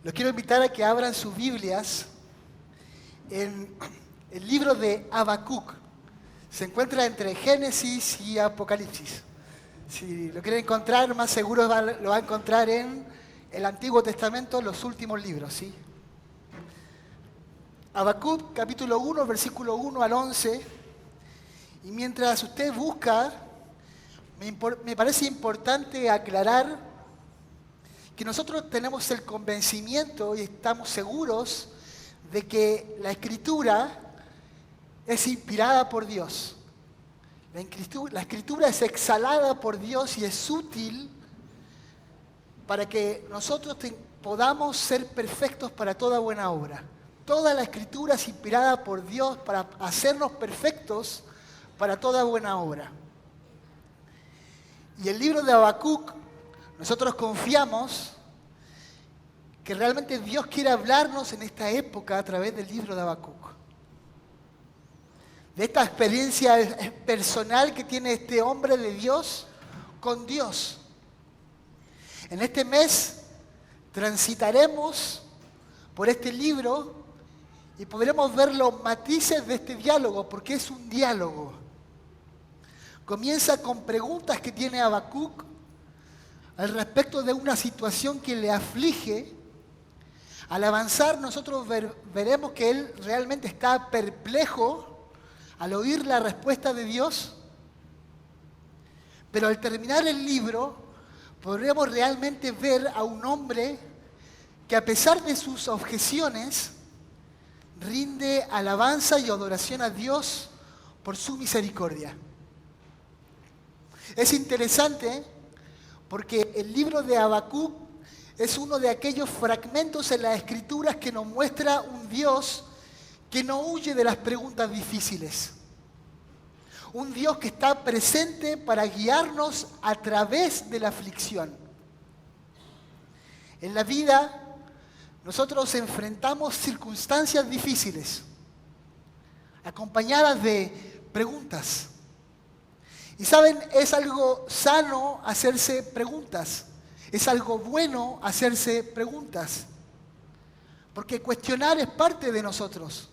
Los quiero invitar a que abran sus Biblias en el libro de Habacuc. Se encuentra entre Génesis y Apocalipsis. Si lo quieren encontrar, más seguro lo va a encontrar en el Antiguo Testamento, los últimos libros, ¿sí? Habacuc, capítulo 1, versículo 1 al 11. Y mientras usted busca, me parece importante aclarar que nosotros tenemos el convencimiento y estamos seguros de que la Escritura es inspirada por Dios. La Escritura es exhalada por Dios y es útil para que nosotros podamos ser perfectos para toda buena obra. Toda la Escritura es inspirada por Dios para hacernos perfectos para toda buena obra. Y el libro de Habacuc, nosotros confiamos que realmente Dios quiere hablarnos en esta época a través del libro de Habacuc. De esta experiencia personal que tiene este hombre de Dios con Dios. En este mes transitaremos por este libro y podremos ver los matices de este diálogo, porque es un diálogo. Comienza con preguntas que tiene Habacuc al respecto de una situación que le aflige. Al avanzar nosotros veremos que él realmente está perplejo al oír la respuesta de Dios, pero al terminar el libro podremos realmente ver a un hombre que a pesar de sus objeciones rinde alabanza y adoración a Dios por su misericordia. Es interesante porque el libro de Habacuc es uno de aquellos fragmentos en las Escrituras que nos muestra un Dios que no huye de las preguntas difíciles. Un Dios que está presente para guiarnos a través de la aflicción. En la vida nosotros enfrentamos circunstancias difíciles, acompañadas de preguntas. Y saben, es algo sano hacerse preguntas. Es algo bueno hacerse preguntas. Porque cuestionar es parte de nosotros.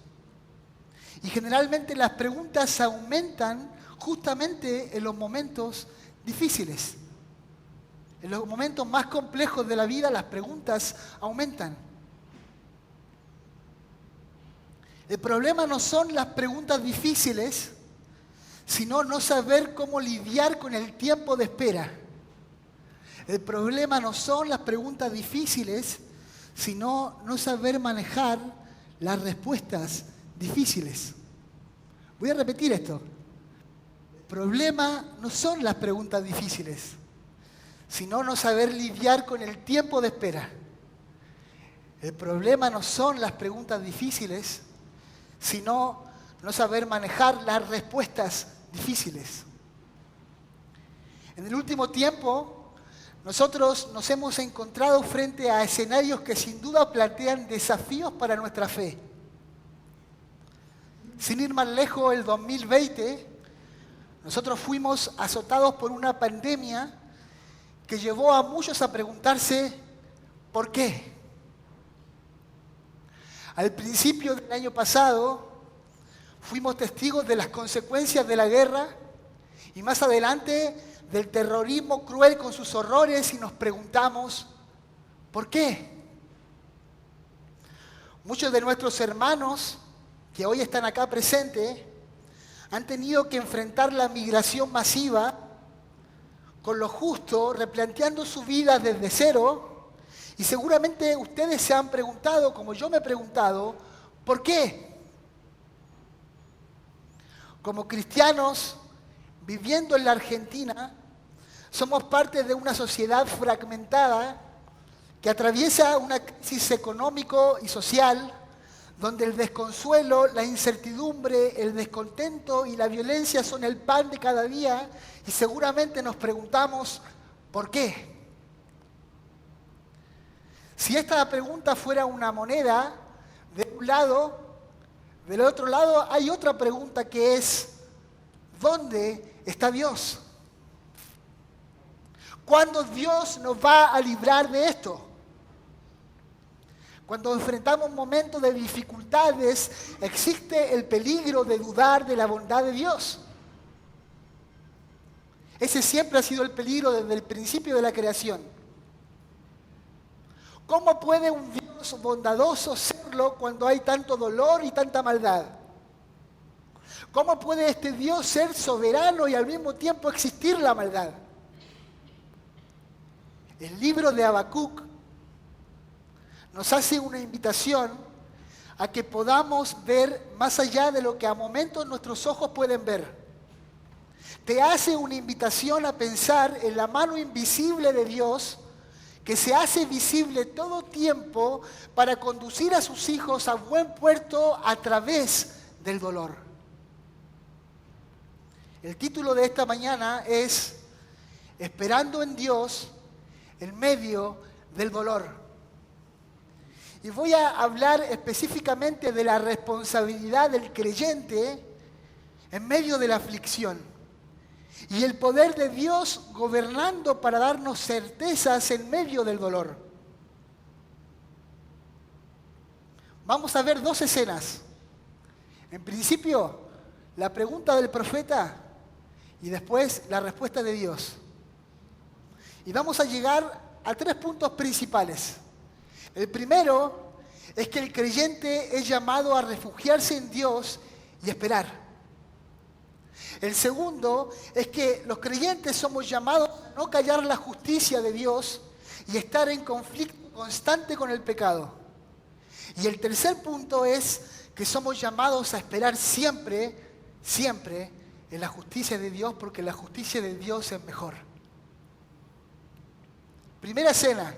Y generalmente las preguntas aumentan justamente en los momentos difíciles. En los momentos más complejos de la vida las preguntas aumentan. El problema no son las preguntas difíciles, sino no saber cómo lidiar con el tiempo de espera. El problema no son las preguntas difíciles, sino no saber manejar las respuestas difíciles. Voy a repetir esto. El problema no son las preguntas difíciles, sino no saber lidiar con el tiempo de espera. El problema no son las preguntas difíciles, sino no saber manejar las respuestas difíciles. En el último tiempo, nosotros nos hemos encontrado frente a escenarios que sin duda plantean desafíos para nuestra fe. Sin ir más lejos, el 2020, nosotros fuimos azotados por una pandemia que llevó a muchos a preguntarse ¿por qué? Al principio del año pasado, fuimos testigos de las consecuencias de la guerra y más adelante del terrorismo cruel con sus horrores y nos preguntamos ¿por qué? Muchos de nuestros hermanos que hoy están acá presentes han tenido que enfrentar la migración masiva con lo justo, replanteando su vida desde cero. Y seguramente ustedes se han preguntado, como yo me he preguntado, ¿por qué? Como cristianos, viviendo en la Argentina, somos parte de una sociedad fragmentada que atraviesa una crisis económico y social, donde el desconsuelo, la incertidumbre, el descontento y la violencia son el pan de cada día, y seguramente nos preguntamos, ¿por qué? Si esta pregunta fuera una moneda, de un lado, del otro lado hay otra pregunta que es, ¿dónde está Dios? ¿Cuándo Dios nos va a librar de esto? Cuando enfrentamos momentos de dificultades, existe el peligro de dudar de la bondad de Dios. Ese siempre ha sido el peligro desde el principio de la creación. ¿Cómo puede un Dios bondadoso serlo cuando hay tanto dolor y tanta maldad? ¿Cómo puede este Dios ser soberano y al mismo tiempo existir la maldad? El libro de Habacuc nos hace una invitación a que podamos ver más allá de lo que a momentos nuestros ojos pueden ver. Te hace una invitación a pensar en la mano invisible de Dios que se hace visible todo tiempo para conducir a sus hijos a buen puerto a través del dolor. El título de esta mañana es Esperando en Dios en medio del dolor. Y voy a hablar específicamente de la responsabilidad del creyente en medio de la aflicción y el poder de Dios gobernando para darnos certezas en medio del dolor. Vamos a ver dos escenas. En principio, la pregunta del profeta y después la respuesta de Dios. Y vamos a llegar a 3 puntos principales. El primero es que el creyente es llamado a refugiarse en Dios y esperar. El segundo es que los creyentes somos llamados a no callar la justicia de Dios y estar en conflicto constante con el pecado. Y el tercer punto es que somos llamados a esperar siempre, siempre en la justicia de Dios, porque la justicia de Dios es mejor. Primera escena,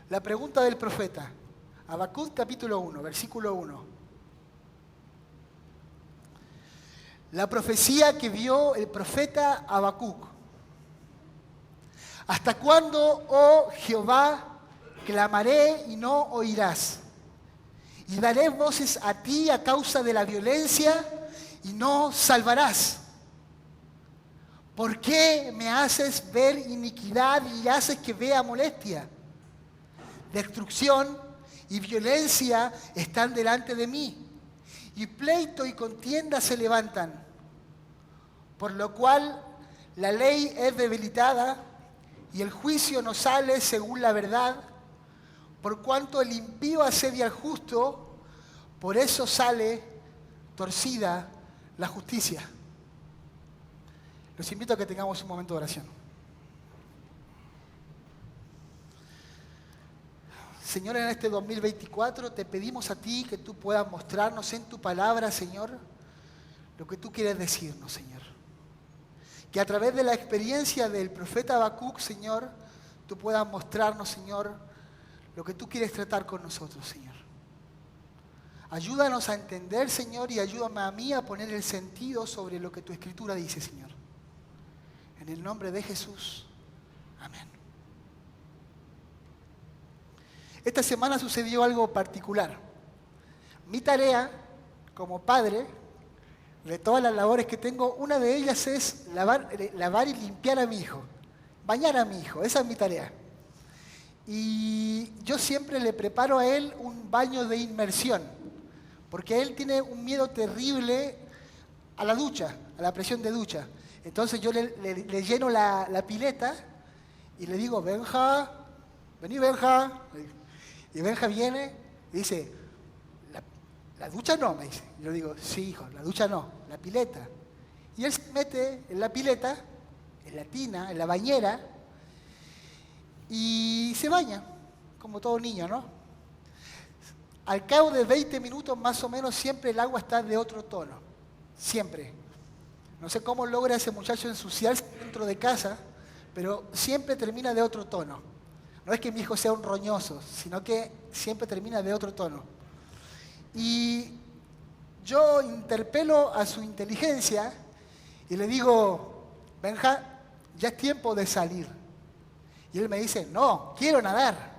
la pregunta del profeta. Habacuc capítulo 1, versículo 1. La profecía que vio el profeta Habacuc. ¿Hasta cuándo, oh Jehová, clamaré y no oirás? Y daré voces a ti a causa de la violencia y no salvarás. ¿Por qué me haces ver iniquidad y haces que vea molestia? Destrucción y violencia están delante de mí, y pleito y contienda se levantan. Por lo cual la ley es debilitada y el juicio no sale según la verdad. Por cuanto el impío asedia al justo, por eso sale torcida la justicia. Los invito a que tengamos un momento de oración. Señor, en este 2024 te pedimos a ti que tú puedas mostrarnos en tu palabra, Señor, lo que tú quieres decirnos, Señor. Que a través de la experiencia del profeta Habacuc, Señor, tú puedas mostrarnos, Señor, lo que tú quieres tratar con nosotros, Señor. Ayúdanos a entender, Señor, y ayúdame a mí a poner el sentido sobre lo que tu Escritura dice, Señor. En el nombre de Jesús. Amén. Esta semana sucedió algo particular. Mi tarea como padre, de todas las labores que tengo, una de ellas es lavar y limpiar a mi hijo, bañar a mi hijo, esa es mi tarea. Y yo siempre le preparo a él un baño de inmersión, porque él tiene un miedo terrible a la ducha, a la presión de ducha. Entonces yo le lleno la pileta y le digo, Benja, vení Benja. Y Benja viene y dice, la ducha no, me dice. Yo le digo, sí hijo, la ducha no, la pileta. Y él se mete en la pileta, en la tina, en la bañera, y se baña, como todo niño, ¿no? Al cabo de 20 minutos más o menos siempre el agua está de otro tono, siempre. No sé cómo logra ese muchacho ensuciarse dentro de casa, pero siempre termina de otro tono. No es que mi hijo sea un roñoso, sino que siempre termina de otro tono. Y yo interpelo a su inteligencia y le digo, Benja, ya es tiempo de salir. Y él me dice, no, quiero nadar.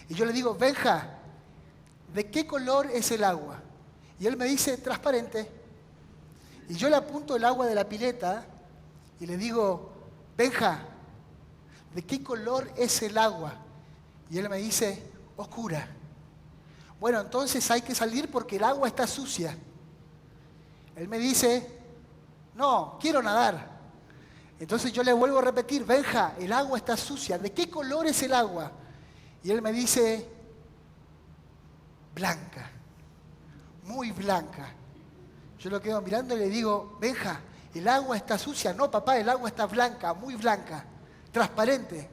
Y yo le digo, Benja, ¿de qué color es el agua? Y él me dice, transparente. Y yo le apunto el agua de la pileta y le digo, Benja, ¿de qué color es el agua? Y él me dice, oscura. Bueno, entonces hay que salir porque el agua está sucia. Él me dice, no, quiero nadar. Entonces yo le vuelvo a repetir, Benja, el agua está sucia. ¿De qué color es el agua? Y él me dice, blanca, muy blanca. Yo lo quedo mirando y le digo, Benja, el agua está sucia. No, papá, el agua está blanca, muy blanca, transparente.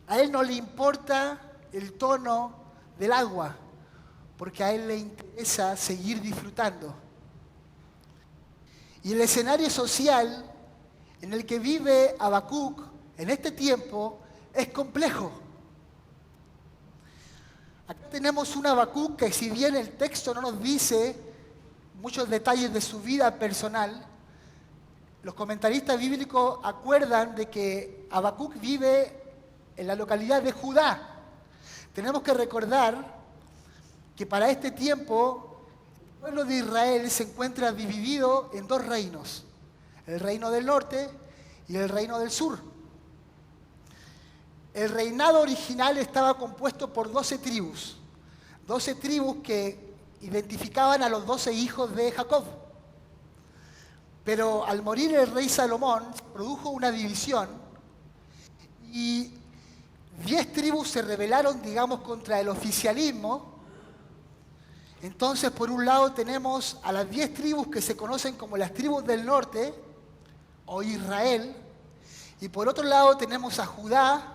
A él no le importa el tono del agua, porque a él le interesa seguir disfrutando. Y el escenario social en el que vive Habacuc en este tiempo es complejo. Acá tenemos un Habacuc que, si bien el texto no nos dice muchos detalles de su vida personal, los comentaristas bíblicos acuerdan de que Habacuc vive en la localidad de Judá. Tenemos que recordar que para este tiempo el pueblo de Israel se encuentra dividido en dos reinos, el reino del norte y el reino del sur. El reinado original estaba compuesto por 12 tribus que identificaban a los 12 hijos de Jacob. Pero al morir el rey Salomón, produjo una división y 10 tribus se rebelaron, digamos, contra el oficialismo. Entonces, por un lado tenemos a las 10 tribus que se conocen como las tribus del norte, o Israel, y por otro lado tenemos a Judá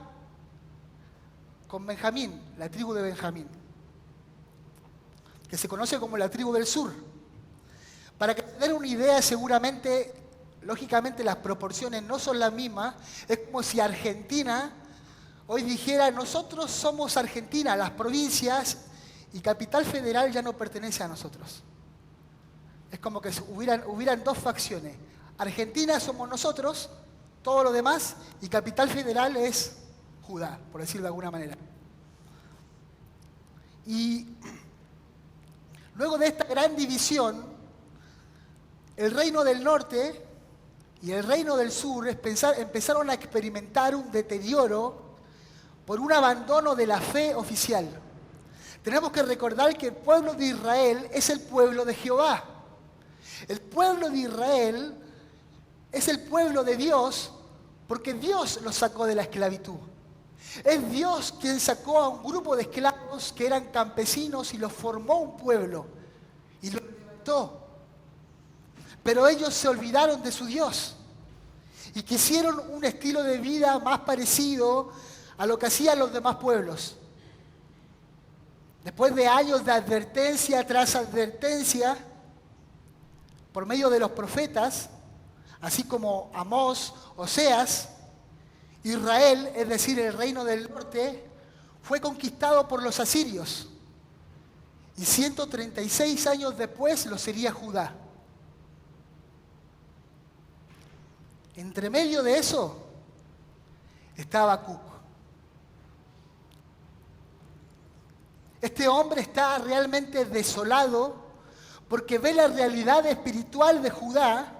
con Benjamín, la tribu de Benjamín, que se conoce como la tribu del sur. Para que se den una idea, seguramente, lógicamente las proporciones no son las mismas. Es como si Argentina hoy dijera, nosotros somos Argentina, las provincias y Capital Federal ya no pertenece a nosotros. Es como que hubieran dos facciones. Argentina somos nosotros, todo lo demás, y Capital Federal es Judá, por decirlo de alguna manera. Y luego de esta gran división, el reino del norte y el reino del sur empezaron a experimentar un deterioro por un abandono de la fe oficial. Tenemos que recordar que el pueblo de Israel es el pueblo de Jehová. El pueblo de Israel es el pueblo de Dios porque Dios los sacó de la esclavitud. Es Dios quien sacó a un grupo de esclavos que eran campesinos y los formó un pueblo y los levantó. Pero ellos se olvidaron de su Dios y quisieron un estilo de vida más parecido a lo que hacían los demás pueblos. Después de años de advertencia tras advertencia, por medio de los profetas, así como Amós, Oseas, Israel, es decir, el reino del norte, fue conquistado por los asirios. Y 136 años después lo sería Judá. Entre medio de eso estaba Habacuc. Este hombre está realmente desolado porque ve la realidad espiritual de Judá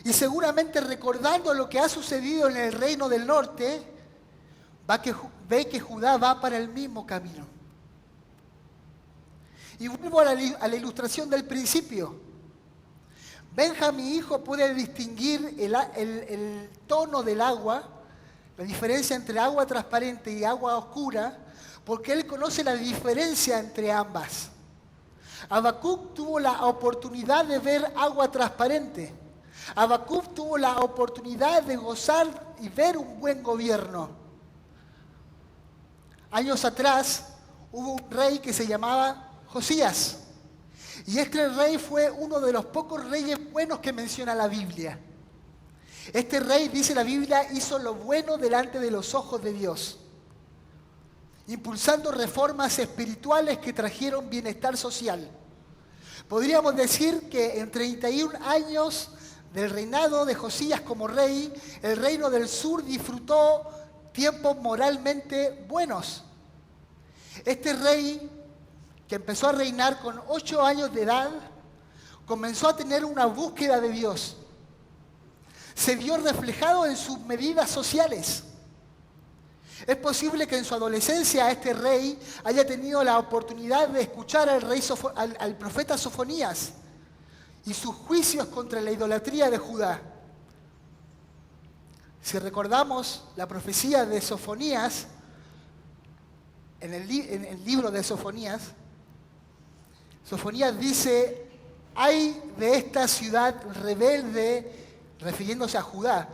y seguramente recordando lo que ha sucedido en el reino del norte, ve que Judá va para el mismo camino. Y vuelvo a la ilustración del principio. Benja, mi hijo, puede distinguir el tono del agua, la diferencia entre agua transparente y agua oscura, porque él conoce la diferencia entre ambas. Habacuc tuvo la oportunidad de ver agua transparente. Habacuc tuvo la oportunidad de gozar y ver un buen gobierno. Años atrás hubo un rey que se llamaba Josías. Y este rey fue uno de los pocos reyes buenos que menciona la Biblia. Este rey, dice la Biblia, hizo lo bueno delante de los ojos de Dios, impulsando reformas espirituales que trajeron bienestar social. Podríamos decir que en 31 años del reinado de Josías como rey, el reino del sur disfrutó tiempos moralmente buenos. Este rey, que empezó a reinar con 8 años de edad, comenzó a tener una búsqueda de Dios. Se vio reflejado en sus medidas sociales. Es posible que en su adolescencia este rey haya tenido la oportunidad de escuchar al profeta Sofonías y sus juicios contra la idolatría de Judá. Si recordamos la profecía de Sofonías, en el libro de Sofonías, Sofonías dice: «Ay de esta ciudad rebelde», refiriéndose a Judá,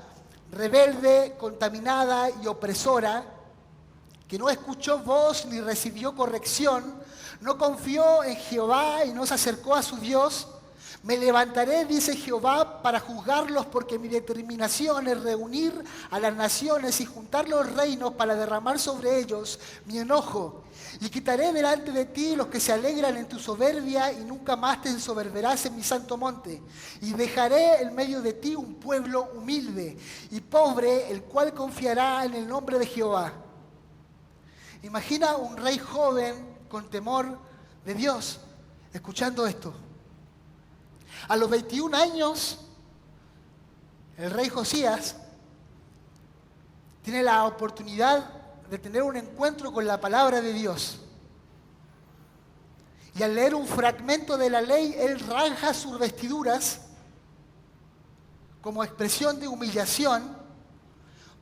«rebelde, contaminada y opresora, que no escuchó voz ni recibió corrección, no confió en Jehová y no se acercó a su Dios. Me levantaré, dice Jehová, para juzgarlos, porque mi determinación es reunir a las naciones y juntar los reinos para derramar sobre ellos mi enojo. Y quitaré delante de ti los que se alegran en tu soberbia y nunca más te ensoberberás en mi santo monte. Y dejaré en medio de ti un pueblo humilde y pobre, el cual confiará en el nombre de Jehová». Imagina un rey joven con temor de Dios escuchando esto. A los 21 años, el rey Josías tiene la oportunidad de tener un encuentro con la palabra de Dios. Y al leer un fragmento de la ley, él rasga sus vestiduras como expresión de humillación,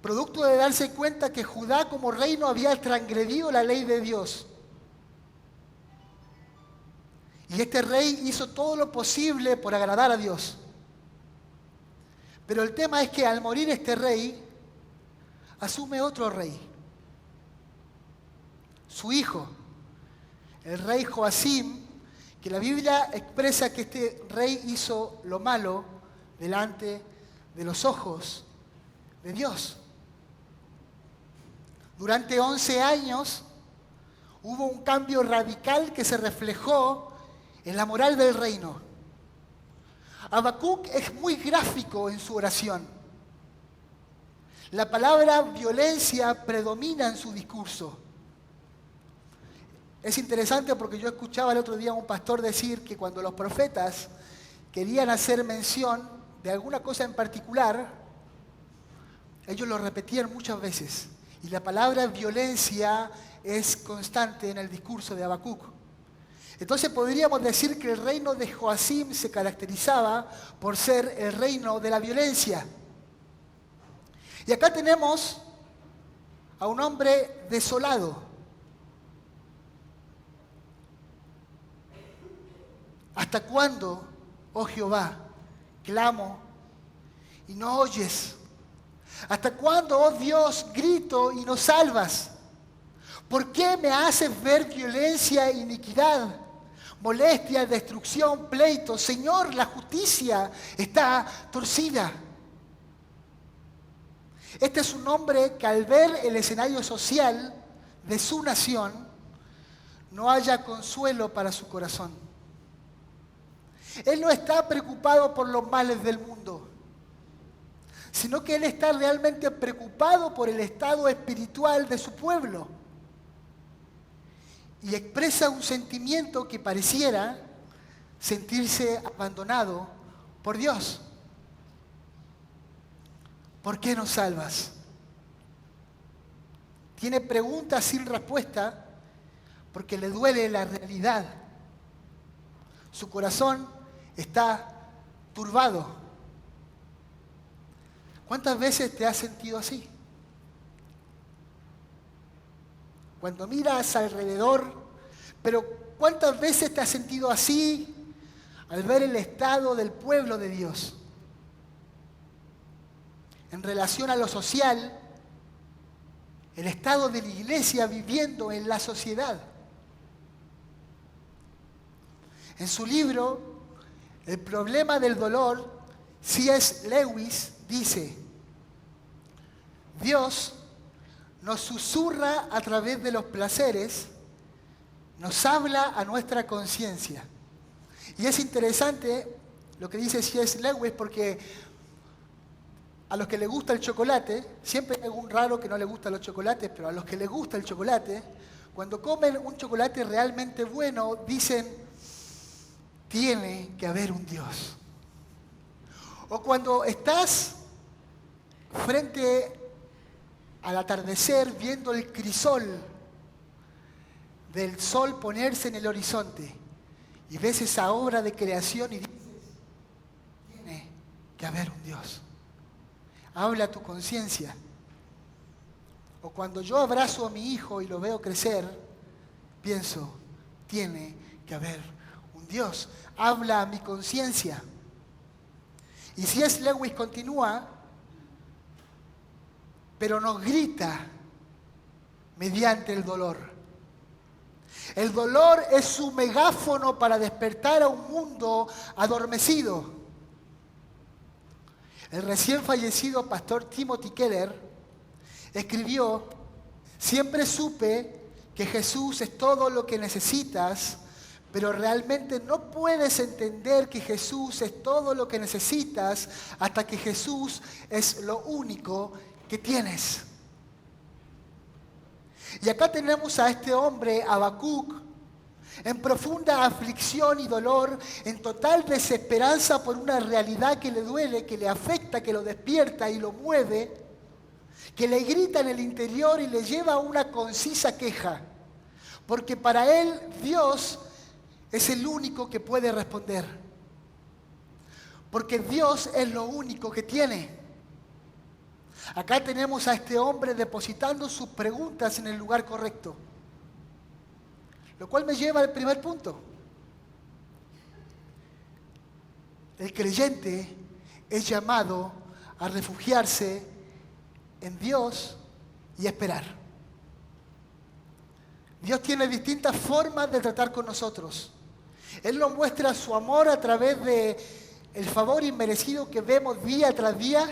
producto de darse cuenta que Judá como reino había transgredido la ley de Dios. Y este rey hizo todo lo posible por agradar a Dios. Pero el tema es que al morir este rey, asume otro rey, su hijo, el rey Joacim, que la Biblia expresa que este rey hizo lo malo delante de los ojos de Dios. Durante 11 años hubo un cambio radical que se reflejó en la moral del reino. Habacuc es muy gráfico en su oración. La palabra violencia predomina en su discurso. Es interesante porque yo escuchaba el otro día a un pastor decir que cuando los profetas querían hacer mención de alguna cosa en particular, ellos lo repetían muchas veces. Y la palabra violencia es constante en el discurso de Habacuc. Entonces podríamos decir que el reino de Joacim se caracterizaba por ser el reino de la violencia. Y acá tenemos a un hombre desolado. ¿Hasta cuándo, oh Jehová, clamo y no oyes? ¿Hasta cuándo, oh Dios, grito y no salvas? ¿Por qué me haces ver violencia e iniquidad? Molestia, destrucción, pleito. Señor, la justicia está torcida. Este es un hombre que al ver el escenario social de su nación, no haya consuelo para su corazón. Él no está preocupado por los males del mundo, sino que él está realmente preocupado por el estado espiritual de su pueblo. Y expresa un sentimiento que pareciera sentirse abandonado por Dios. ¿Por qué no salvas? Tiene preguntas sin respuesta porque le duele la realidad. Su corazón está turbado. ¿Cuántas veces te has sentido así? Cuando miras alrededor, pero ¿cuántas veces te has sentido así al ver el estado del pueblo de Dios? En relación a lo social, el estado de la iglesia viviendo en la sociedad. En su libro, El problema del dolor, C.S. Lewis dice: Dios nos susurra a través de los placeres, nos habla a nuestra conciencia. Y es interesante lo que dice C.S. Lewis porque a los que les gusta el chocolate, siempre hay algún raro que no le gustan los chocolates, pero a los que les gusta el chocolate, cuando comen un chocolate realmente bueno, dicen, tiene que haber un Dios. O cuando estás frente al atardecer viendo el crisol del sol ponerse en el horizonte y ves esa obra de creación y dices, tiene que haber un Dios. Habla a tu conciencia. O cuando yo abrazo a mi hijo y lo veo crecer, pienso, tiene que haber un Dios. Habla a mi conciencia. Y C.S. Lewis continúa, pero nos grita mediante el dolor. El dolor es su megáfono para despertar a un mundo adormecido. El recién fallecido pastor Timothy Keller escribió, siempre supe que Jesús es todo lo que necesitas, pero realmente no puedes entender que Jesús es todo lo que necesitas hasta que Jesús es lo único que tienes. Y acá tenemos a este hombre, Habacuc, en profunda aflicción y dolor, en total desesperanza por una realidad que le duele, que le afecta, que lo despierta y lo mueve, que le grita en el interior y le lleva a una concisa queja. Porque para él Dios es el único que puede responder. Porque Dios es lo único que tiene. Acá tenemos a este hombre depositando sus preguntas en el lugar correcto. Lo cual me lleva al primer punto. El creyente es llamado a refugiarse en Dios y esperar. Dios tiene distintas formas de tratar con nosotros. Él nos muestra su amor a través de el favor inmerecido que vemos día tras día.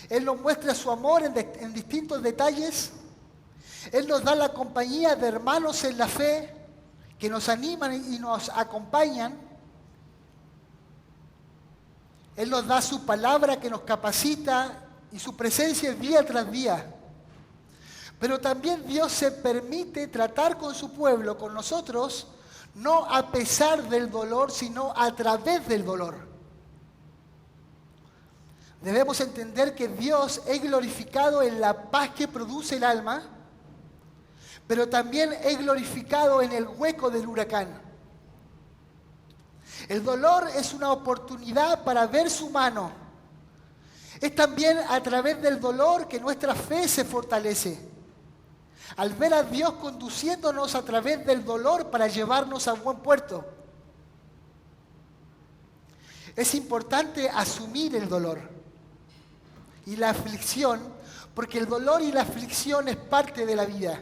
Él nos muestra su amor en distintos detalles. Él nos da la compañía de hermanos en la fe que nos animan y nos acompañan. Él nos da su palabra que nos capacita y su presencia es día tras día. Pero también Dios se permite tratar con su pueblo, con nosotros, no a pesar del dolor, sino a través del dolor. Debemos entender que Dios es glorificado en la paz que produce el alma, pero también es glorificado en el hueco del huracán. El dolor es una oportunidad para ver su mano. Es también a través del dolor que nuestra fe se fortalece. Al ver a Dios conduciéndonos a través del dolor para llevarnos a buen puerto. Es importante asumir el dolor y la aflicción, porque el dolor y la aflicción es parte de la vida.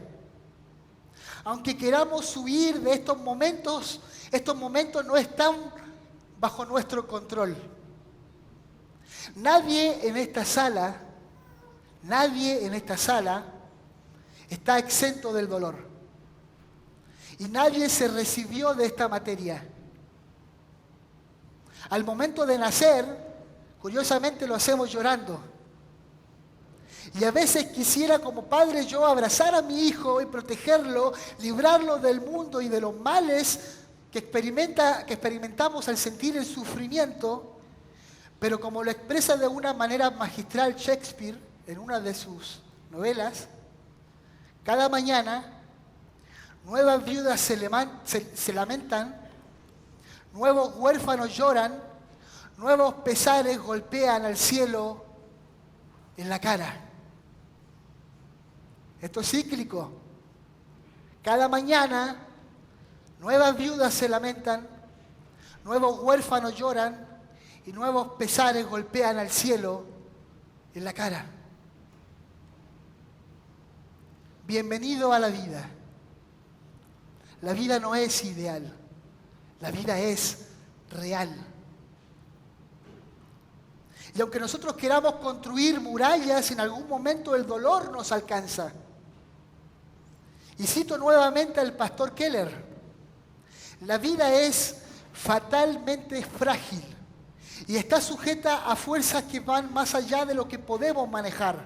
Aunque queramos huir de estos momentos no están bajo nuestro control. Nadie en esta sala está exento del dolor. Y nadie se recibió de esta materia. Al momento de nacer, curiosamente lo hacemos llorando. Y a veces quisiera como padre yo abrazar a mi hijo y protegerlo, librarlo del mundo y de los males que experimentamos al sentir el sufrimiento, pero como lo expresa de una manera magistral Shakespeare en una de sus novelas, cada mañana nuevas viudas se lamentan, nuevos huérfanos lloran, nuevos pesares golpean al cielo en la cara. Esto es cíclico. Cada mañana nuevas viudas se lamentan, nuevos huérfanos lloran y nuevos pesares golpean al cielo en la cara. Bienvenido a la vida. La vida no es ideal, la vida es real. Y aunque nosotros queramos construir murallas, en algún momento el dolor nos alcanza. Y cito nuevamente al pastor Keller. La vida es fatalmente frágil y está sujeta a fuerzas que van más allá de lo que podemos manejar.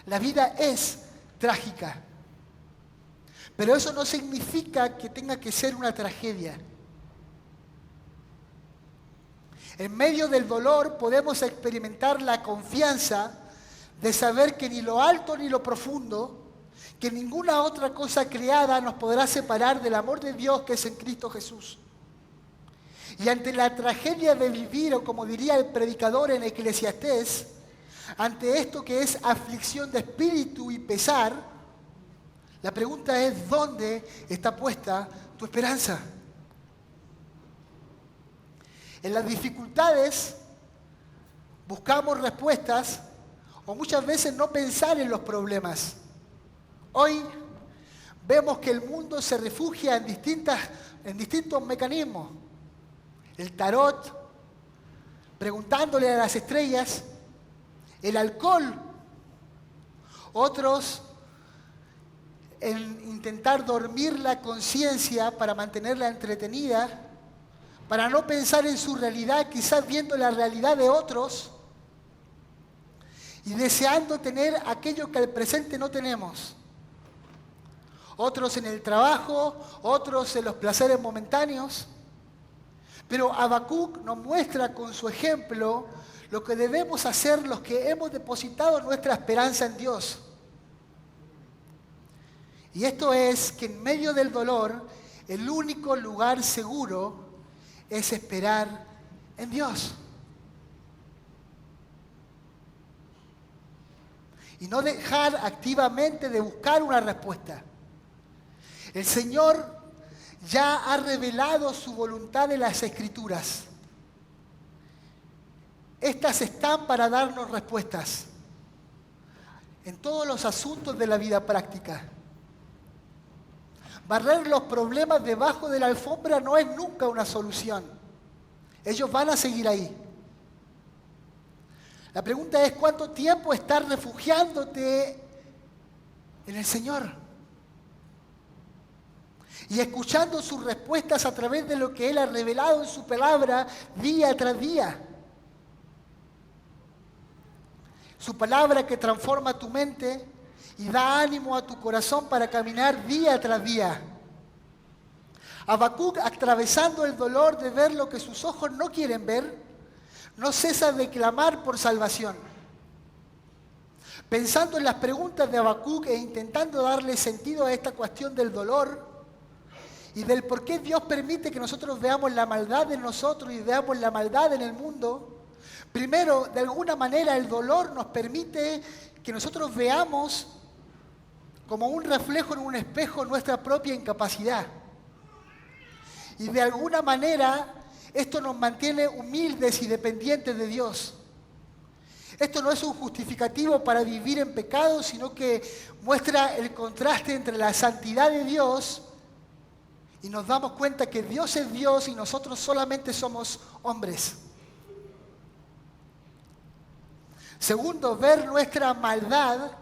La vida es trágica. Pero eso no significa que tenga que ser una tragedia. En medio del dolor podemos experimentar la confianza de saber que ni lo alto ni lo profundo, que ninguna otra cosa creada nos podrá separar del amor de Dios que es en Cristo Jesús. Y ante la tragedia de vivir, o como diría el predicador en Eclesiastés, ante esto que es aflicción de espíritu y pesar, la pregunta es: ¿dónde está puesta tu esperanza? En las dificultades buscamos respuestas, o muchas veces no pensar en los problemas. Hoy vemos que el mundo se refugia en distintos mecanismos. El tarot, preguntándole a las estrellas, el alcohol, otros en intentar dormir la conciencia para mantenerla entretenida, para no pensar en su realidad, quizás viendo la realidad de otros y deseando tener aquello que al presente no tenemos. Otros en el trabajo, otros en los placeres momentáneos. Pero Habacuc nos muestra con su ejemplo lo que debemos hacer los que hemos depositado nuestra esperanza en Dios. Y esto es que en medio del dolor, el único lugar seguro es esperar en Dios. Y no dejar activamente de buscar una respuesta. El Señor ya ha revelado su voluntad en las Escrituras. Estas están para darnos respuestas en todos los asuntos de la vida práctica. Barrer los problemas debajo de la alfombra no es nunca una solución. Ellos van a seguir ahí. La pregunta es: ¿cuánto tiempo estás refugiándote en el Señor? Y escuchando sus respuestas a través de lo que Él ha revelado en su palabra día tras día. Su palabra que transforma tu mente y da ánimo a tu corazón para caminar día tras día. Habacuc, atravesando el dolor de ver lo que sus ojos no quieren ver, no cesa de clamar por salvación. Pensando en las preguntas de Habacuc e intentando darle sentido a esta cuestión del dolor y del por qué Dios permite que nosotros veamos la maldad en nosotros y veamos la maldad en el mundo. Primero, de alguna manera el dolor nos permite que nosotros veamos como un reflejo en un espejo nuestra propia incapacidad. Y de alguna manera esto nos mantiene humildes y dependientes de Dios. Esto no es un justificativo para vivir en pecado, sino que muestra el contraste entre la santidad de Dios y nos damos cuenta que Dios es Dios y nosotros solamente somos hombres. Segundo, ver nuestra maldad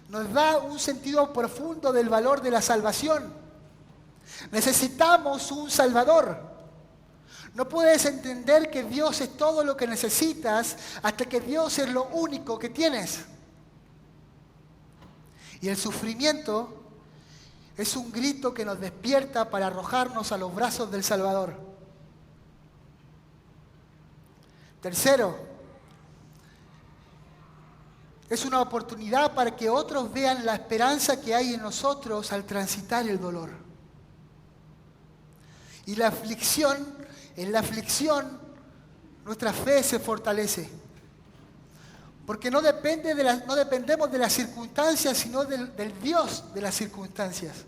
nos da un sentido profundo del valor de la salvación. Necesitamos un Salvador. No puedes entender que Dios es todo lo que necesitas hasta que Dios es lo único que tienes. Y el sufrimiento es un grito que nos despierta para arrojarnos a los brazos del Salvador. Tercero, es una oportunidad para que otros vean la esperanza que hay en nosotros al transitar el dolor. Y en la aflicción, nuestra fe se fortalece. Porque no dependemos de las circunstancias, sino del Dios de las circunstancias.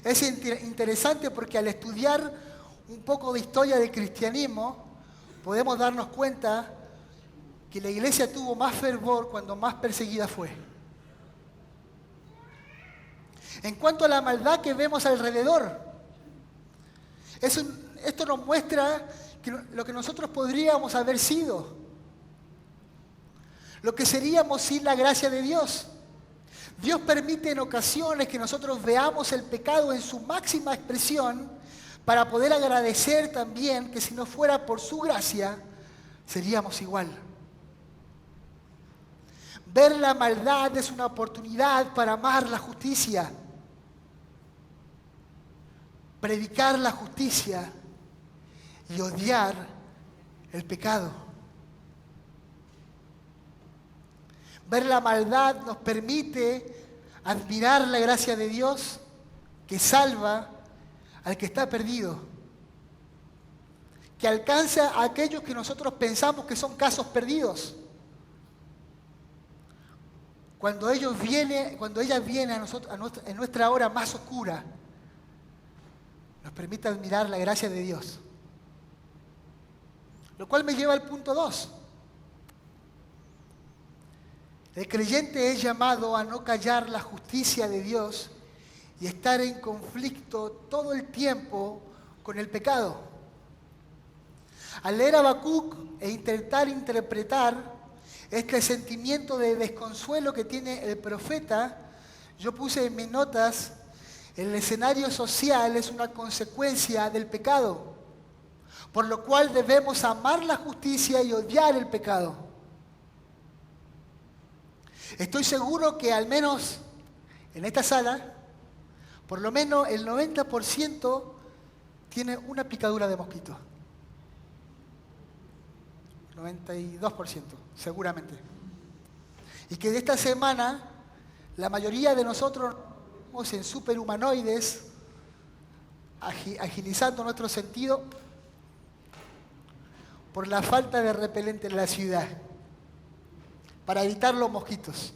Es interesante porque al estudiar un poco de historia del cristianismo, podemos darnos cuenta que la iglesia tuvo más fervor cuando más perseguida fue. En cuanto a la maldad que vemos alrededor, esto nos muestra lo que nosotros podríamos haber sido, lo que seríamos sin la gracia de Dios. Dios permite en ocasiones que nosotros veamos el pecado en su máxima expresión para poder agradecer también que si no fuera por su gracia, seríamos igual. Ver la maldad es una oportunidad para amar la justicia. Predicar la justicia y odiar el pecado. Ver la maldad nos permite admirar la gracia de Dios que salva al que está perdido, que alcanza a aquellos que nosotros pensamos que son casos perdidos. Cuando ella viene a nosotros, en nuestra hora más oscura, nos permite admirar la gracia de Dios. Lo cual me lleva al punto 2. El creyente es llamado a no callar la justicia de Dios y estar en conflicto todo el tiempo con el pecado. Al leer Habacuc e intentar interpretar este sentimiento de desconsuelo que tiene el profeta, yo puse en mis notas: el escenario social es una consecuencia del pecado, por lo cual debemos amar la justicia y odiar el pecado. Estoy seguro que al menos en esta sala, por lo menos el 90% tiene una picadura de mosquito. 92%, seguramente. Y que de esta semana, la mayoría de nosotros estamos en superhumanoides, agilizando nuestro sentido por la falta de repelente en la ciudad, para evitar los mosquitos.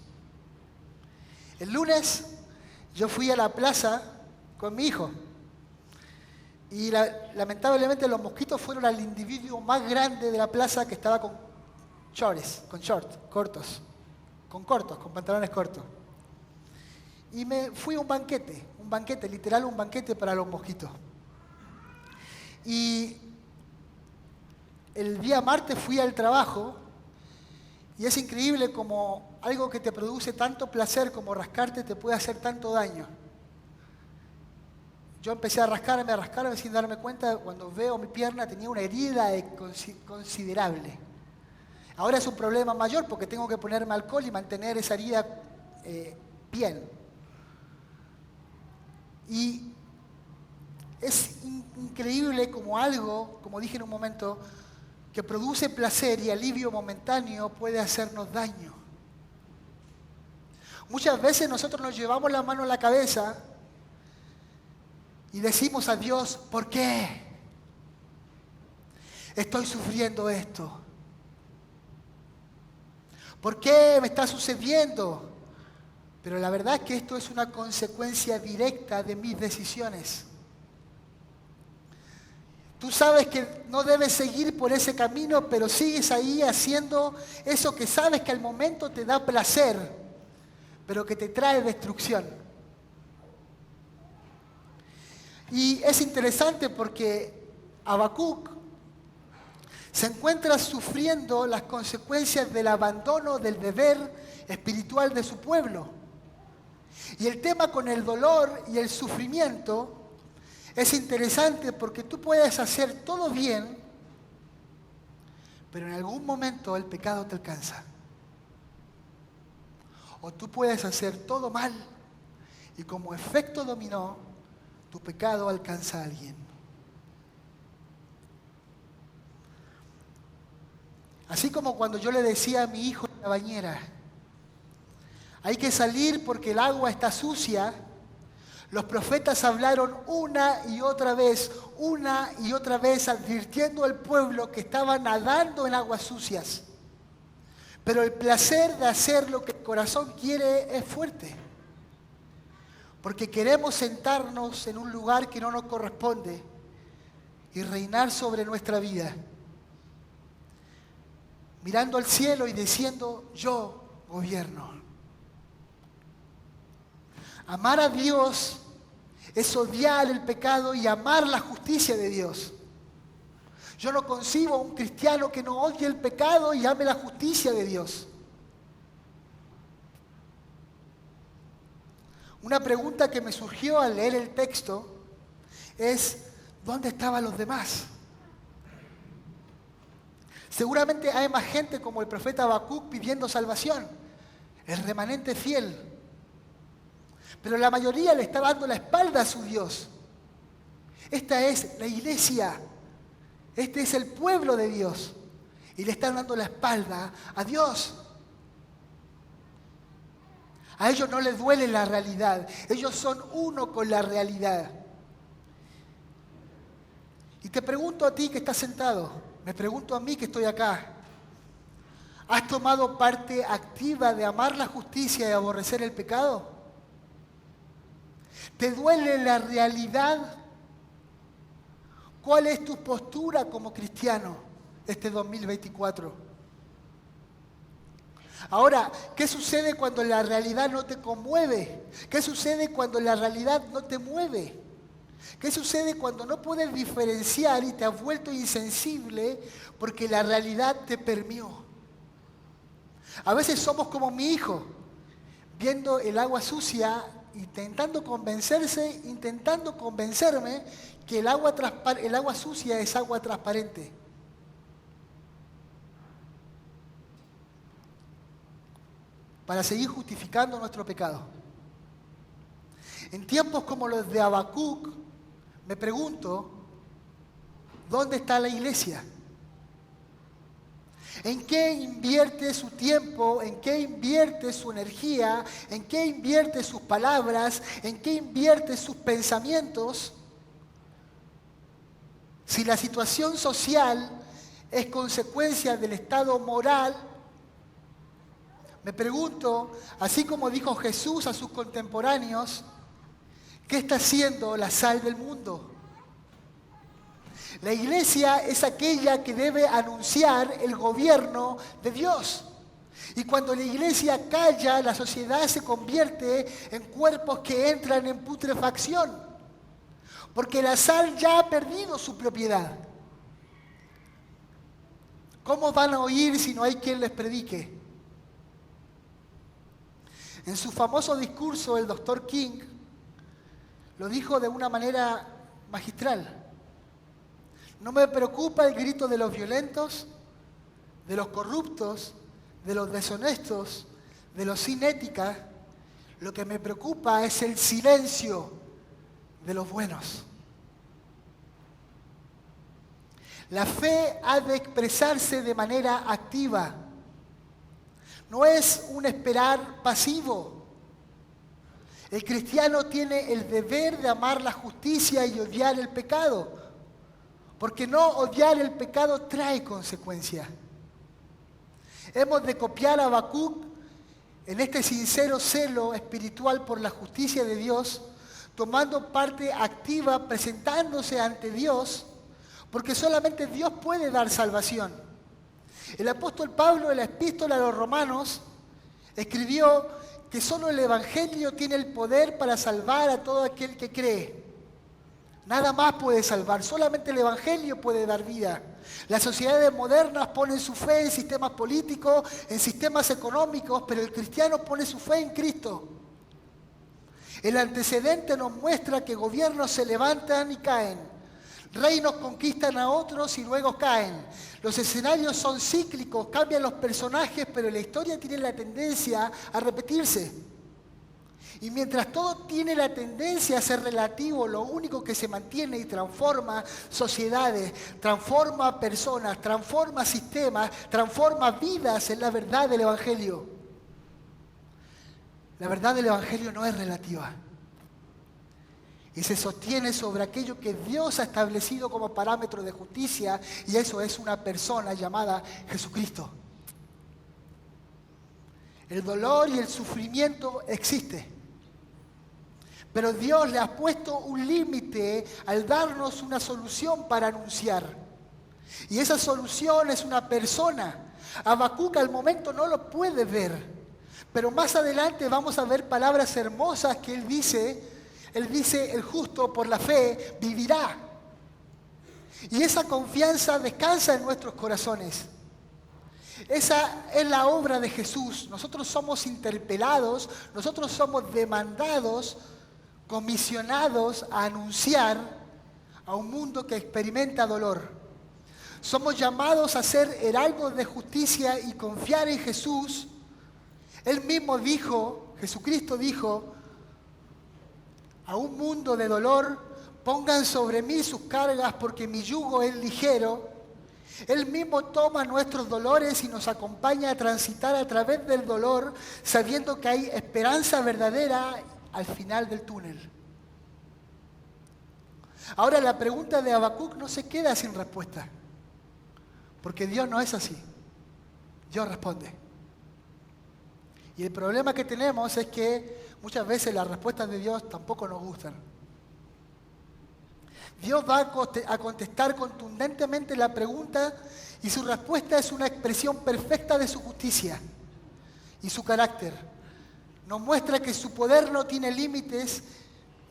El lunes yo fui a la plaza con mi hijo y lamentablemente los mosquitos fueron al individuo más grande de la plaza, que estaba con pantalones cortos. Y me fui a un banquete, literal un banquete para los mosquitos. Y el día martes fui al trabajo y es increíble como algo que te produce tanto placer como rascarte te puede hacer tanto daño. Yo empecé a rascarme sin darme cuenta. Cuando veo mi pierna tenía una herida considerable. Ahora es un problema mayor porque tengo que ponerme alcohol y mantener esa herida bien. Y es increíble como algo, como dije en un momento, que produce placer y alivio momentáneo puede hacernos daño. Muchas veces nosotros nos llevamos la mano a la cabeza y decimos a Dios: ¿por qué estoy sufriendo esto? ¿Por qué me está sucediendo? Pero la verdad es que esto es una consecuencia directa de mis decisiones. Tú sabes que no debes seguir por ese camino, pero sigues ahí haciendo eso que sabes que al momento te da placer, pero que te trae destrucción. Y es interesante porque Habacuc se encuentra sufriendo las consecuencias del abandono del deber espiritual de su pueblo. Y el tema con el dolor y el sufrimiento es interesante porque tú puedes hacer todo bien, pero en algún momento el pecado te alcanza. O tú puedes hacer todo mal y como efecto dominó, tu pecado alcanza a alguien. Así como cuando yo le decía a mi hijo en la bañera: hay que salir porque el agua está sucia. Los profetas hablaron una y otra vez, advirtiendo al pueblo que estaba nadando en aguas sucias. Pero el placer de hacer lo que el corazón quiere es fuerte. Porque queremos sentarnos en un lugar que no nos corresponde y reinar sobre nuestra vida. Mirando al cielo y diciendo: yo gobierno. Amar a Dios es odiar el pecado y amar la justicia de Dios. Yo no concibo a un cristiano que no odie el pecado y ame la justicia de Dios. Una pregunta que me surgió al leer el texto es: ¿dónde estaban los demás? Seguramente hay más gente como el profeta Habacuc pidiendo salvación, el remanente fiel. Pero la mayoría le está dando la espalda a su Dios. Esta es la iglesia. Este es el pueblo de Dios. Y le están dando la espalda a Dios. A ellos no les duele la realidad. Ellos son uno con la realidad. Y te pregunto a ti que estás sentado, me pregunto a mí que estoy acá. ¿Has tomado parte activa de amar la justicia y aborrecer el pecado? ¿Te duele la realidad? ¿Cuál es tu postura como cristiano este 2024? Ahora, ¿qué sucede cuando la realidad no te conmueve? ¿Qué sucede cuando la realidad no te mueve? ¿Qué sucede cuando no puedes diferenciar y te has vuelto insensible porque la realidad te permeó? A veces somos como mi hijo, viendo el agua sucia, intentando convencerme que el agua sucia es agua transparente. Para seguir justificando nuestro pecado. En tiempos como los de Habacuc, me pregunto, ¿dónde está la iglesia? ¿En qué invierte su tiempo? ¿En qué invierte su energía? ¿En qué invierte sus palabras? ¿En qué invierte sus pensamientos? Si la situación social es consecuencia del estado moral, me pregunto, así como dijo Jesús a sus contemporáneos, ¿qué está haciendo la sal del mundo? La iglesia es aquella que debe anunciar el gobierno de Dios. Y cuando la iglesia calla, la sociedad se convierte en cuerpos que entran en putrefacción. Porque la sal ya ha perdido su propiedad. ¿Cómo van a oír si no hay quien les predique? En su famoso discurso, el Dr. King lo dijo de una manera magistral. No me preocupa el grito de los violentos, de los corruptos, de los deshonestos, de los sin ética. Lo que me preocupa es el silencio de los buenos. La fe ha de expresarse de manera activa. No es un esperar pasivo. El cristiano tiene el deber de amar la justicia y odiar el pecado. Porque no odiar el pecado trae consecuencias. Hemos de copiar a Habacuc en este sincero celo espiritual por la justicia de Dios, tomando parte activa, presentándose ante Dios, porque solamente Dios puede dar salvación. El apóstol Pablo en la epístola a los Romanos escribió que solo el Evangelio tiene el poder para salvar a todo aquel que cree. Nada más puede salvar, solamente el Evangelio puede dar vida. Las sociedades modernas ponen su fe en sistemas políticos, en sistemas económicos, pero el cristiano pone su fe en Cristo. El antecedente nos muestra que gobiernos se levantan y caen, reinos conquistan a otros y luego caen. Los escenarios son cíclicos, cambian los personajes, pero la historia tiene la tendencia a repetirse. Y mientras todo tiene la tendencia a ser relativo, lo único que se mantiene y transforma sociedades, transforma personas, transforma sistemas, transforma vidas es la verdad del Evangelio. La verdad del Evangelio no es relativa. Y se sostiene sobre aquello que Dios ha establecido como parámetro de justicia, y eso es una persona llamada Jesucristo. El dolor y el sufrimiento existen. Pero Dios le ha puesto un límite al darnos una solución para anunciar. Y esa solución es una persona. Habacuc al momento no lo puede ver. Pero más adelante vamos a ver palabras hermosas que él dice, el justo por la fe vivirá. Y esa confianza descansa en nuestros corazones. Esa es la obra de Jesús. Nosotros somos interpelados, nosotros somos demandados, comisionados a anunciar a un mundo que experimenta dolor. Somos llamados a ser heraldos de justicia y confiar en Jesús. Él mismo dijo, Jesucristo dijo, a un mundo de dolor, pongan sobre mí sus cargas porque mi yugo es ligero. Él mismo toma nuestros dolores y nos acompaña a transitar a través del dolor, sabiendo que hay esperanza verdadera al final del túnel. Ahora la pregunta de Habacuc no se queda sin respuesta, porque Dios no es así. Dios responde. Y el problema que tenemos es que muchas veces las respuestas de Dios tampoco nos gustan. Dios va a contestar contundentemente la pregunta y su respuesta es una expresión perfecta de su justicia y su carácter. Nos muestra que su poder no tiene límites.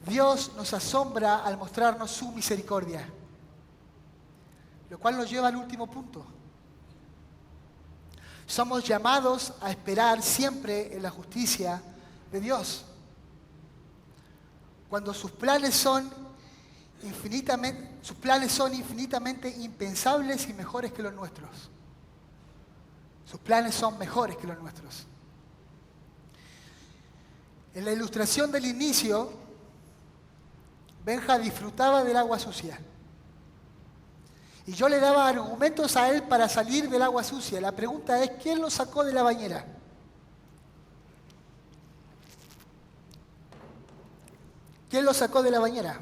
Dios nos asombra al mostrarnos su misericordia. Lo cual nos lleva al último punto. Somos llamados a esperar siempre en la justicia de Dios. Cuando sus planes son infinitamente impensables y mejores que los nuestros. Sus planes son mejores que los nuestros. En la ilustración del inicio, Benja disfrutaba del agua sucia. Y yo le daba argumentos a él para salir del agua sucia. La pregunta es, ¿quién lo sacó de la bañera? ¿Quién lo sacó de la bañera?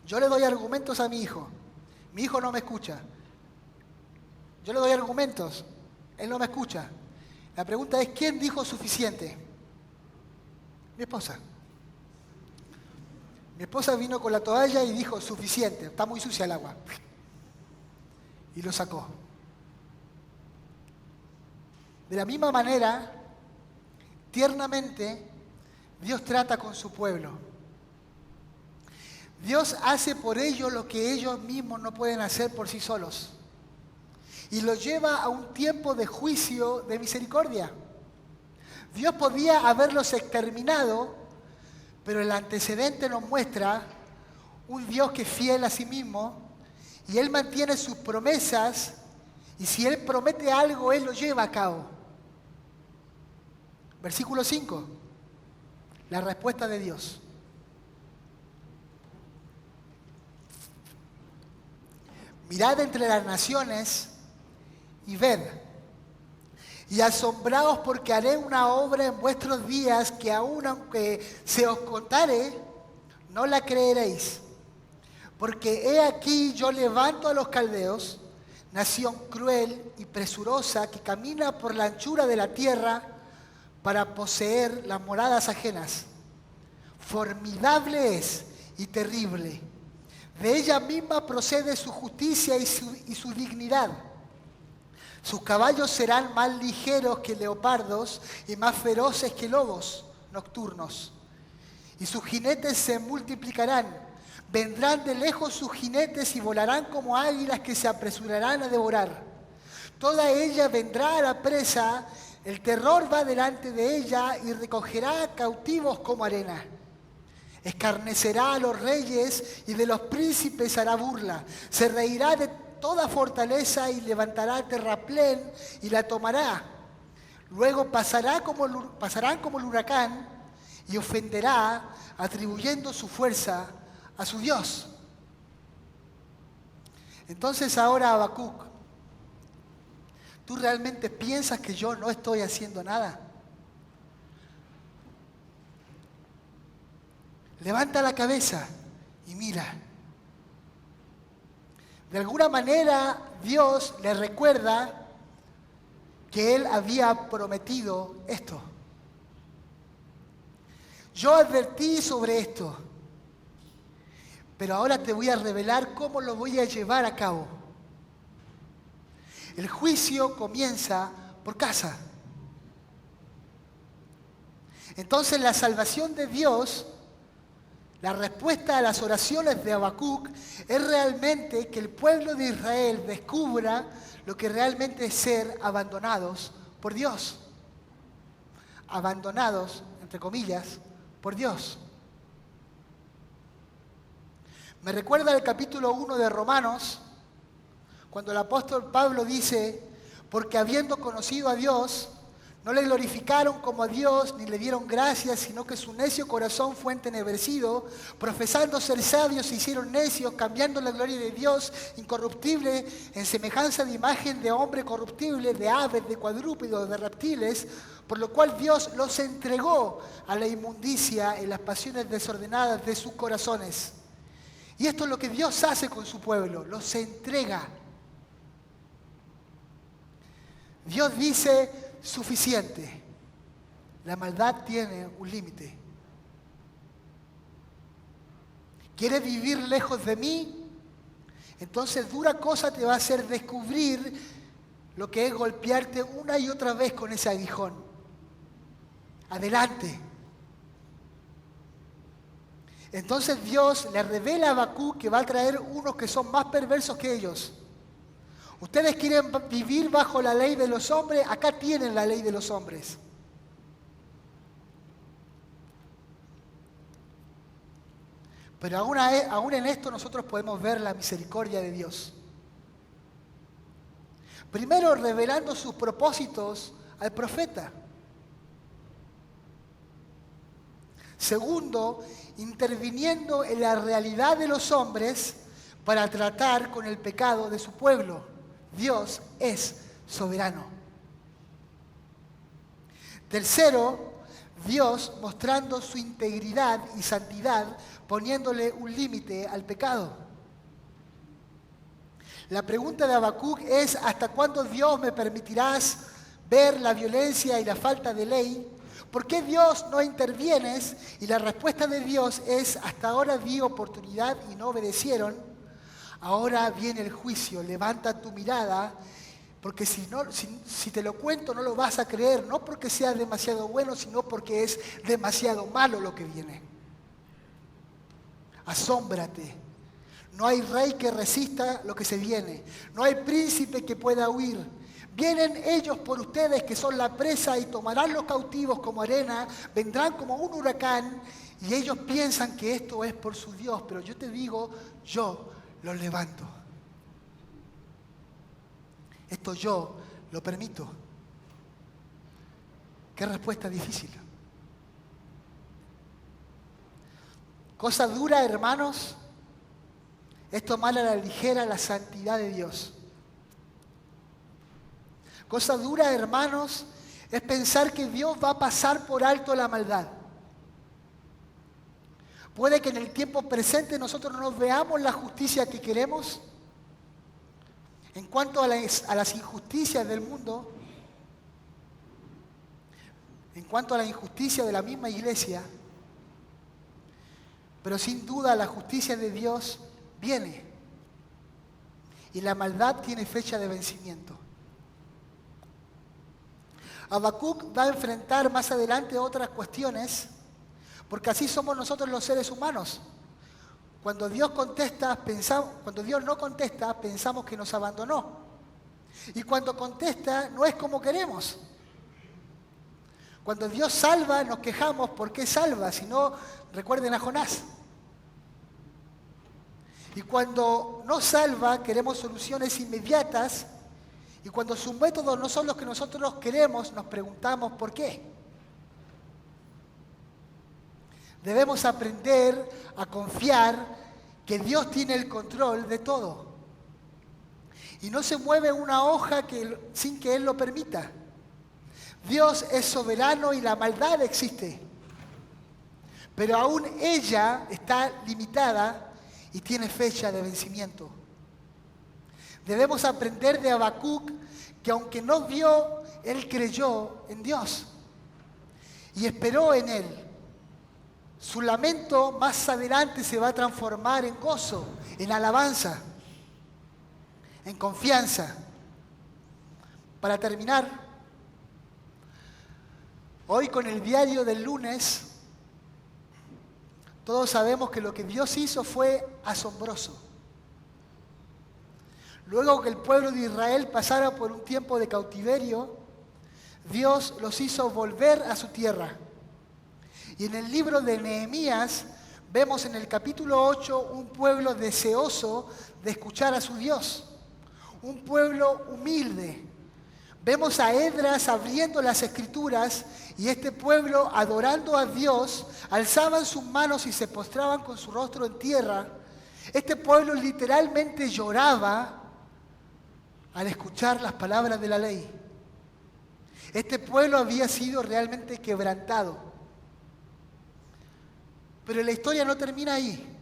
Yo le doy argumentos a mi hijo. Mi hijo no me escucha. Yo le doy argumentos. Él no me escucha. La pregunta es, ¿quién dijo suficiente? Mi esposa. Mi esposa vino con la toalla y dijo, suficiente, está muy sucia el agua. Y lo sacó. De la misma manera, tiernamente, Dios trata con su pueblo. Dios hace por ellos lo que ellos mismos no pueden hacer por sí solos. Y los lleva a un tiempo de juicio, de misericordia. Dios podía haberlos exterminado, pero el antecedente nos muestra un Dios que es fiel a sí mismo y Él mantiene sus promesas y si Él promete algo, Él lo lleva a cabo. Versículo 5, la respuesta de Dios. Mirad entre las naciones y ved, y asombraos porque haré una obra en vuestros días que aun aunque se os contare, no la creeréis. Porque he aquí yo levanto a los caldeos, nación cruel y presurosa que camina por la anchura de la tierra para poseer las moradas ajenas. Formidable es y terrible. De ella misma procede su justicia y su dignidad. Sus caballos serán más ligeros que leopardos y más feroces que lobos nocturnos. Y sus jinetes se multiplicarán. Vendrán de lejos sus jinetes y volarán como águilas que se apresurarán a devorar. Toda ella vendrá a la presa, el terror va delante de ella y recogerá cautivos como arena. Escarnecerá a los reyes y de los príncipes hará burla. Se reirá de toda fortaleza y levantará terraplén y la tomará. Luego pasarán como el huracán y ofenderá, atribuyendo su fuerza a su Dios. Entonces ahora, Habacuc, ¿tú realmente piensas que yo no estoy haciendo nada? Levanta la cabeza y mira. De alguna manera Dios le recuerda que Él había prometido esto. Yo advertí sobre esto, pero ahora te voy a revelar cómo lo voy a llevar a cabo. El juicio comienza por casa. Entonces la salvación de Dios, la respuesta a las oraciones de Habacuc es realmente que el pueblo de Israel descubra lo que realmente es ser abandonados por Dios. Abandonados, entre comillas, por Dios. Me recuerda el capítulo 1 de Romanos, cuando el apóstol Pablo dice, porque habiendo conocido a Dios, No le glorificaron como a Dios, ni le dieron gracias, sino que su necio corazón fue entenebrecido. Profesando ser sabios, se hicieron necios, cambiando la gloria de Dios incorruptible en semejanza de imagen de hombre corruptible, de aves, de cuadrúpedos, de reptiles, por lo cual Dios los entregó a la inmundicia en las pasiones desordenadas de sus corazones. Y esto es lo que Dios hace con su pueblo, los entrega. Dios dice: suficiente. La maldad tiene un límite. ¿Quieres vivir lejos de mí? Entonces dura cosa te va a hacer descubrir lo que es golpearte una y otra vez con ese aguijón. Adelante. Entonces Dios le revela a Habacuc que va a traer unos que son más perversos que ellos. Ustedes quieren vivir bajo la ley de los hombres, acá tienen la ley de los hombres. Pero aún en esto nosotros podemos ver la misericordia de Dios. Primero, revelando sus propósitos al profeta. Segundo, interviniendo en la realidad de los hombres para tratar con el pecado de su pueblo. Dios es soberano. Tercero, Dios mostrando su integridad y santidad, poniéndole un límite al pecado. La pregunta de Habacuc es: ¿hasta cuándo, Dios, me permitirás ver la violencia y la falta de ley? ¿Por qué, Dios, no intervienes? Y la respuesta de Dios es: hasta ahora di oportunidad y no obedecieron. Ahora viene el juicio, levanta tu mirada, porque si te lo cuento no lo vas a creer, no porque sea demasiado bueno, sino porque es demasiado malo lo que viene. Asómbrate. No hay rey que resista lo que se viene, no hay príncipe que pueda huir. Vienen ellos por ustedes que son la presa y tomarán los cautivos como arena, vendrán como un huracán y ellos piensan que esto es por su Dios, pero yo te digo, yo los levanto. Esto yo lo permito. Qué respuesta difícil. Cosa dura, hermanos, es tomar a la ligera la santidad de Dios. Cosa dura, hermanos, es pensar que Dios va a pasar por alto la maldad. Puede que en el tiempo presente nosotros no nos veamos la justicia que queremos. En cuanto a las injusticias del mundo, en cuanto a la injusticia de la misma iglesia, pero sin duda la justicia de Dios viene y la maldad tiene fecha de vencimiento. Habacuc va a enfrentar más adelante otras cuestiones, porque así somos nosotros los seres humanos. Cuando Dios no contesta, pensamos que nos abandonó. Y cuando contesta, no es como queremos. Cuando Dios salva, nos quejamos por qué salva, si no, recuerden a Jonás. Y cuando no salva, queremos soluciones inmediatas. Y cuando sus métodos no son los que nosotros queremos, nos preguntamos por qué. Debemos aprender a confiar que Dios tiene el control de todo. Y no se mueve una hoja sin que Él lo permita. Dios es soberano y la maldad existe. Pero aún ella está limitada y tiene fecha de vencimiento. Debemos aprender de Habacuc que aunque no vio, él creyó en Dios y esperó en Él. Su lamento más adelante se va a transformar en gozo, en alabanza, en confianza. Para terminar, hoy con el diario del lunes, todos sabemos que lo que Dios hizo fue asombroso. Luego que el pueblo de Israel pasara por un tiempo de cautiverio, Dios los hizo volver a su tierra. Y en el libro de Nehemías vemos en el capítulo 8 un pueblo deseoso de escuchar a su Dios, un pueblo humilde. Vemos a Esdras abriendo las Escrituras y este pueblo adorando a Dios, alzaban sus manos y se postraban con su rostro en tierra. Este pueblo literalmente lloraba al escuchar las palabras de la ley. Este pueblo había sido realmente quebrantado. Pero la historia no termina ahí.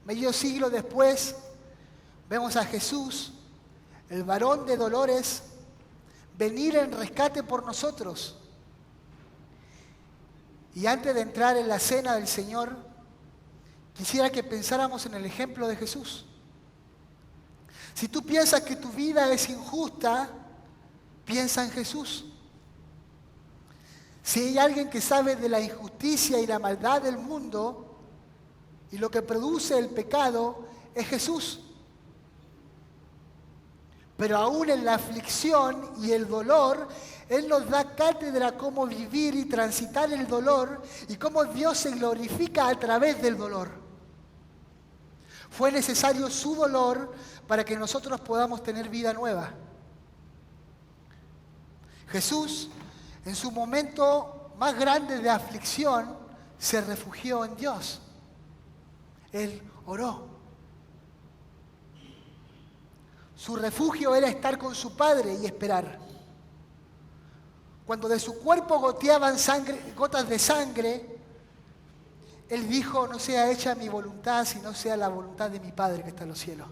Medio siglo después, vemos a Jesús, el varón de dolores, venir en rescate por nosotros. Y antes de entrar en la cena del Señor, quisiera que pensáramos en el ejemplo de Jesús. Si tú piensas que tu vida es injusta, piensa en Jesús. Si hay alguien que sabe de la injusticia y la maldad del mundo y lo que produce el pecado, es Jesús. Pero aún en la aflicción y el dolor, Él nos da cátedra cómo vivir y transitar el dolor y cómo Dios se glorifica a través del dolor. Fue necesario su dolor para que nosotros podamos tener vida nueva. Jesús, en su momento más grande de aflicción, se refugió en Dios. Él oró. Su refugio era estar con su Padre y esperar. Cuando de su cuerpo goteaban gotas de sangre, Él dijo: no sea hecha mi voluntad, sino sea la voluntad de mi Padre que está en los cielos.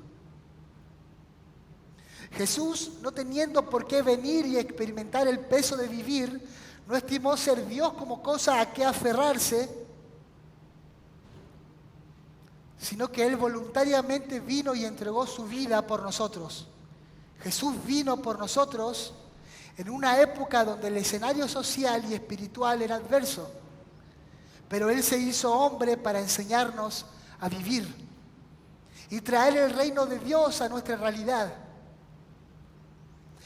Jesús, no teniendo por qué venir y experimentar el peso de vivir, no estimó ser Dios como cosa a que aferrarse, sino que Él voluntariamente vino y entregó su vida por nosotros. Jesús vino por nosotros en una época donde el escenario social y espiritual era adverso, pero Él se hizo hombre para enseñarnos a vivir y traer el reino de Dios a nuestra realidad.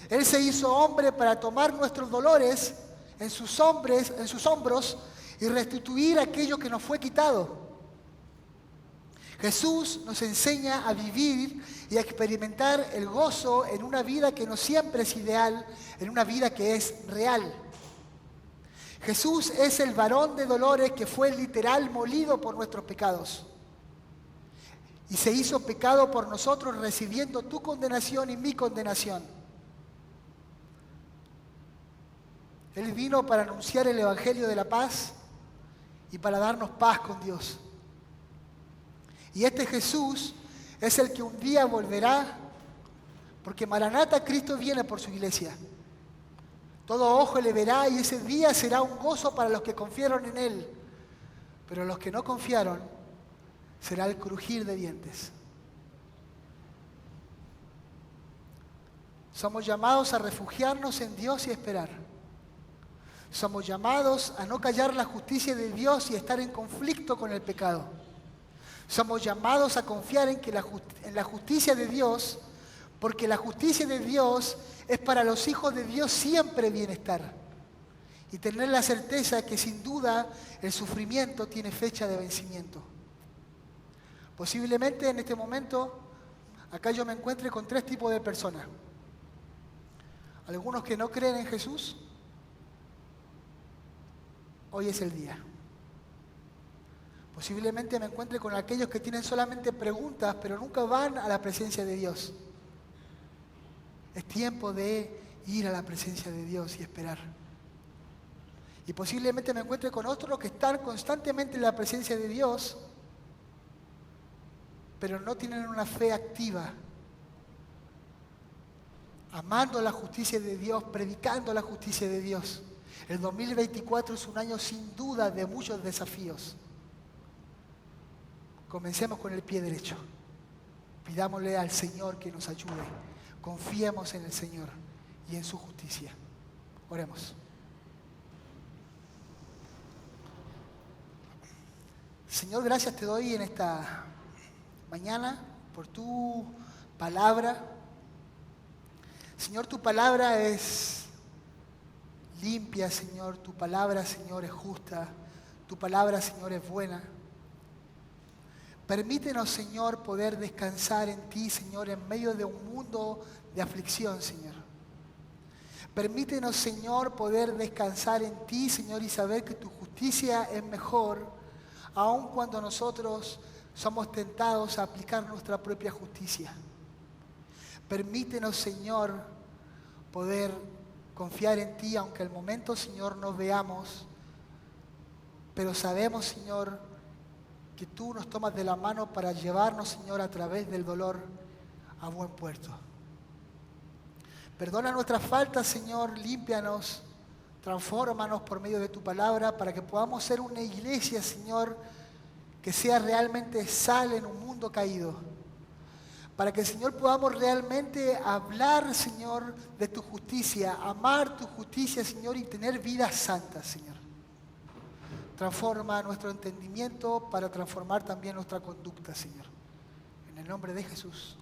Él se hizo hombre para tomar nuestros dolores en sus hombros y restituir aquello que nos fue quitado. Jesús nos enseña a vivir y a experimentar el gozo en una vida que no siempre es ideal, en una vida que es real. Jesús es el varón de dolores que fue literal molido por nuestros pecados. Y se hizo pecado por nosotros, recibiendo tu condenación y mi condenación. Él vino para anunciar el Evangelio de la paz y para darnos paz con Dios. Y este Jesús es el que un día volverá, porque Maranata, Cristo viene por su iglesia. Todo ojo le verá y ese día será un gozo para los que confiaron en Él. Pero los que no confiaron, será el crujir de dientes. Somos llamados a refugiarnos en Dios y esperar. Somos llamados a no callar la justicia de Dios y estar en conflicto con el pecado. Somos llamados a confiar en la justicia de Dios, porque la justicia de Dios es para los hijos de Dios siempre bienestar. Y tener la certeza que sin duda el sufrimiento tiene fecha de vencimiento. Posiblemente en este momento, acá yo me encuentre con 3 tipos de personas. Algunos que no creen en Jesús. Hoy es el día. Posiblemente me encuentre con aquellos que tienen solamente preguntas, pero nunca van a la presencia de Dios. Es tiempo de ir a la presencia de Dios y esperar. Y posiblemente me encuentre con otros que están constantemente en la presencia de Dios, pero no tienen una fe activa, amando la justicia de Dios, predicando la justicia de Dios. El 2024 es un año sin duda de muchos desafíos. Comencemos con el pie derecho. Pidámosle al Señor que nos ayude. Confiemos en el Señor y en su justicia. Oremos. Señor, gracias te doy en esta mañana por tu palabra. Señor, tu palabra es limpia, Señor. Tu palabra, Señor, es justa. Tu palabra, Señor, es buena. Permítenos, Señor, poder descansar en ti, Señor, en medio de un mundo de aflicción, Señor. Permítenos, Señor, poder descansar en ti, Señor, y saber que tu justicia es mejor, aun cuando nosotros somos tentados a aplicar nuestra propia justicia. Permítenos, Señor, poder confiar en ti, aunque al momento, Señor, no veamos, pero sabemos, Señor, que tú nos tomas de la mano para llevarnos, Señor, a través del dolor a buen puerto. Perdona nuestras faltas, Señor, límpianos, transfórmanos por medio de tu palabra para que podamos ser una iglesia, Señor, que sea realmente sal en un mundo caído. Para que, Señor, podamos realmente hablar, Señor, de tu justicia, amar tu justicia, Señor, y tener vidas santas, Señor. Transforma nuestro entendimiento para transformar también nuestra conducta, Señor. En el nombre de Jesús.